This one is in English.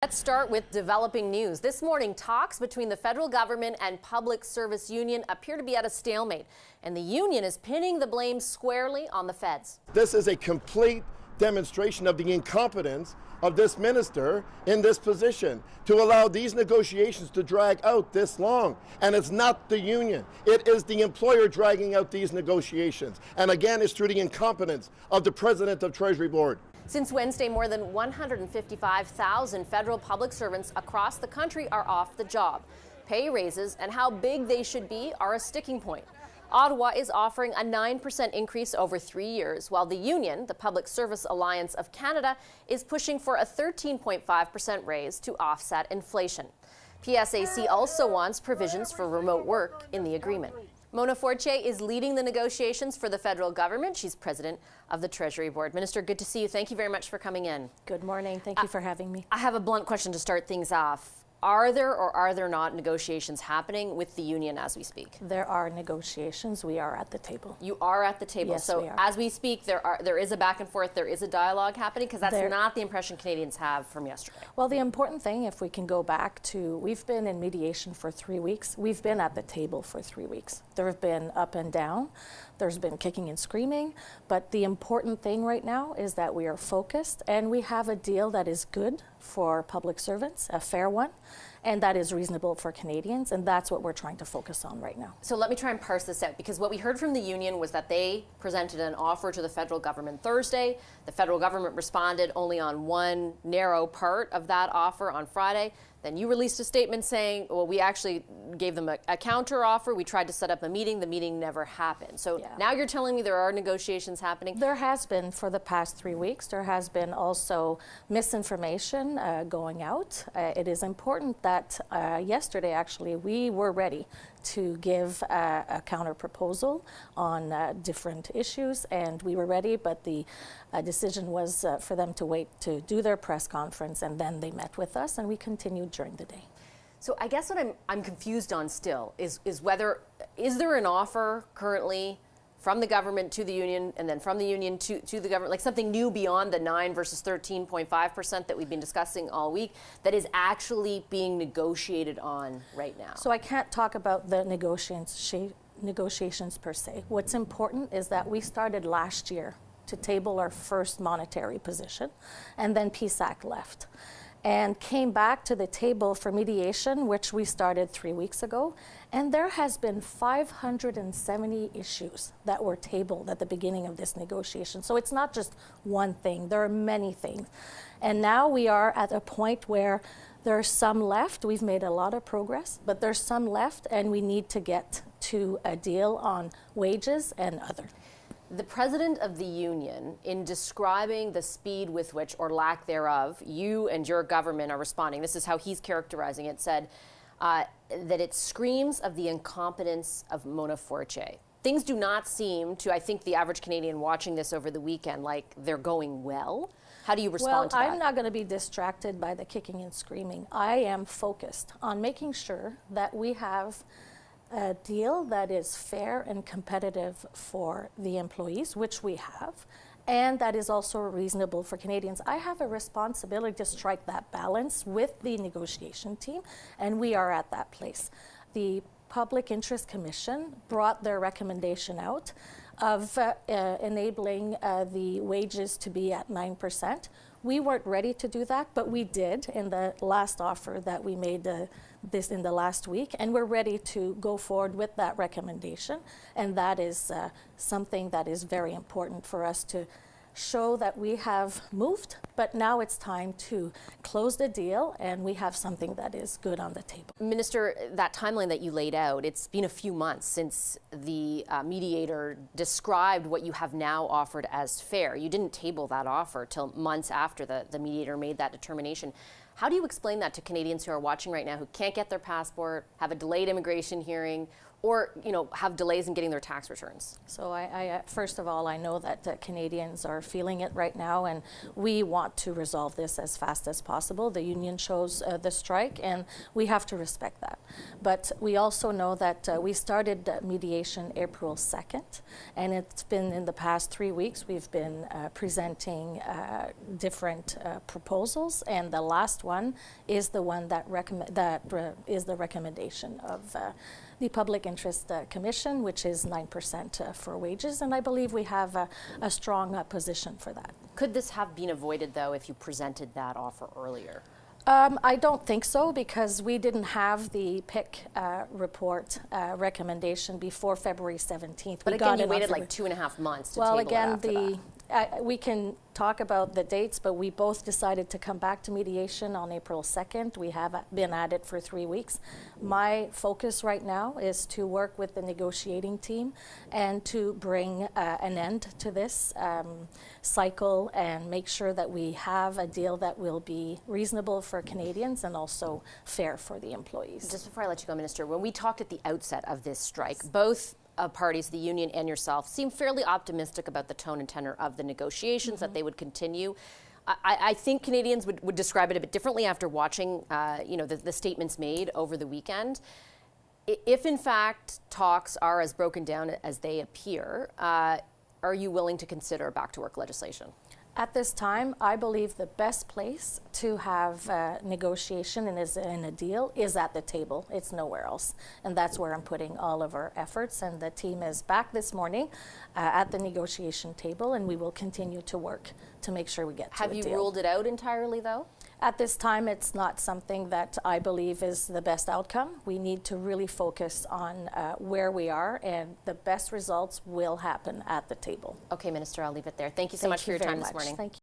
Let's start with developing news. This morning, talks between the federal government and Public Service Union appear to be at a stalemate, and the union is pinning the blame squarely on the feds. This is a complete demonstration of the incompetence of this minister in this position to allow these negotiations to drag out this long. And it's not the union. It is the employer dragging out these negotiations. And again, it's through the incompetence of the president of Treasury Board. Since Wednesday, more than 155,000 federal public servants across the country are off the job. Pay raises and how big they should be are a sticking point. Ottawa is offering a 9% increase over 3 years, while the union, the Public Service Alliance of Canada, is pushing for a 13.5% raise to offset inflation. PSAC also wants provisions for remote work in the agreement. Mona Fortier is leading the negotiations for the federal government. She's president of the Treasury Board. Minister, good to see you. Thank you very much for coming in. Good morning. Thank you for having me. I have a blunt question to start things off. Are there or are there not negotiations happening with the union as we speak? There are negotiations. We are at the table. You are at the table. Yes, so we are. As we speak, there is a back and forth, there is a dialogue happening, because that's not the impression Canadians have from yesterday. Well, the important thing, if we can go back to, we've been in mediation for 3 weeks. We've been at the table for 3 weeks. There have been up and down. There's been kicking and screaming. But the important thing right now is that we are focused and we have a deal that is good for public servants, a fair one, and that is reasonable for Canadians, and that's what we're trying to focus on right now. So let me try and parse this out, because what we heard from the union was that they presented an offer to the federal government Thursday. The federal government responded only on one narrow part of that offer on Friday. Then you released a statement saying, well, we actually gave them a counter offer. We tried to set up a meeting. The meeting never happened. So now you're telling me there are negotiations happening? There has been for the past 3 weeks. There has been also misinformation going out. It is important that yesterday, actually, we were ready to give a counter proposal on different issues, and we were ready, but the decision was for them to wait to do their press conference, and then they met with us, and we continued during the day. So I guess what I'm confused on still is whether, is there an offer currently from the government to the union, and then from the union to the government, like something new beyond the 9 versus 13.5% that we've been discussing all week, that is actually being negotiated on right now? So I can't talk about the negotiations per se. What's important is that we started last year to table our first monetary position, and then PSAC left and came back to the table for mediation, which we started 3 weeks ago. And there has been 570 issues that were tabled at the beginning of this negotiation. So it's not just one thing, there are many things. And now we are at a point where there's some left. We've made a lot of progress, but there's some left, and we need to get to a deal on wages and other. The president of the union, in describing the speed with which, or lack thereof, you and your government are responding, this is how he's characterizing it, said that it screams of the incompetence of Mona Fortier. Things do not seem to, I think, the average Canadian watching this over the weekend, like they're going well. How do you respond to that? Well, I'm not going to be distracted by the kicking and screaming. I am focused on making sure that we have a deal that is fair and competitive for the employees, which we have, and that is also reasonable for Canadians. I have a responsibility to strike that balance with the negotiation team, and we are at that place. The Public Interest Commission brought their recommendation out of enabling the wages to be at 9%. We weren't ready to do that, but we did in the last offer that we made this in the last week, and we're ready to go forward with that recommendation. And that is something that is very important for us to show that we have moved, but now it's time to close the deal, and we have something that is good on the table. Minister, that timeline that you laid out, it's been a few months since the mediator described what you have now offered as fair. You didn't table that offer till months after the mediator made that determination. How do you explain that to Canadians who are watching right now, who can't get their passport, have a delayed immigration hearing, or have delays in getting their tax returns? So I first of all, I know that Canadians are feeling it right now, and we want to resolve this as fast as possible. The union chose the strike, and we have to respect that. But we also know that we started mediation April 2nd, and it's been in the past 3 weeks we've been presenting different proposals, and the last one is the one that is the recommendation of the Public Interest Commission, which is 9% for wages, and I believe we have a strong position for that. Could this have been avoided, though, if you presented that offer earlier? I don't think so, because we didn't have the PIC report recommendation before February 17th. But again, you waited like 2.5 months to table it after that. We can talk about the dates, but we both decided to come back to mediation on April 2nd. We have been at it for 3 weeks. My focus right now is to work with the negotiating team and to bring an end to this cycle and make sure that we have a deal that will be reasonable for Canadians and also fair for the employees. Just before I let you go, Minister, when we talked at the outset of this strike, both parties, the union and yourself, seem fairly optimistic about the tone and tenor of the negotiations, that they would continue. I think Canadians would describe it a bit differently after watching the statements made over the weekend. If in fact talks are as broken down as they appear, are you willing to consider back to work legislation? At this time, I believe the best place to have negotiation and is in a deal is at the table. It's nowhere else. And that's where I'm putting all of our efforts. And the team is back this morning at the negotiation table, and we will continue to work to make sure we get to a deal. Have you ruled it out entirely, though? At this time, it's not something that I believe is the best outcome. We need to really focus on where we are, and the best results will happen at the table. Okay, Minister, I'll leave it there. Thank you so much for your time this morning. Thank you.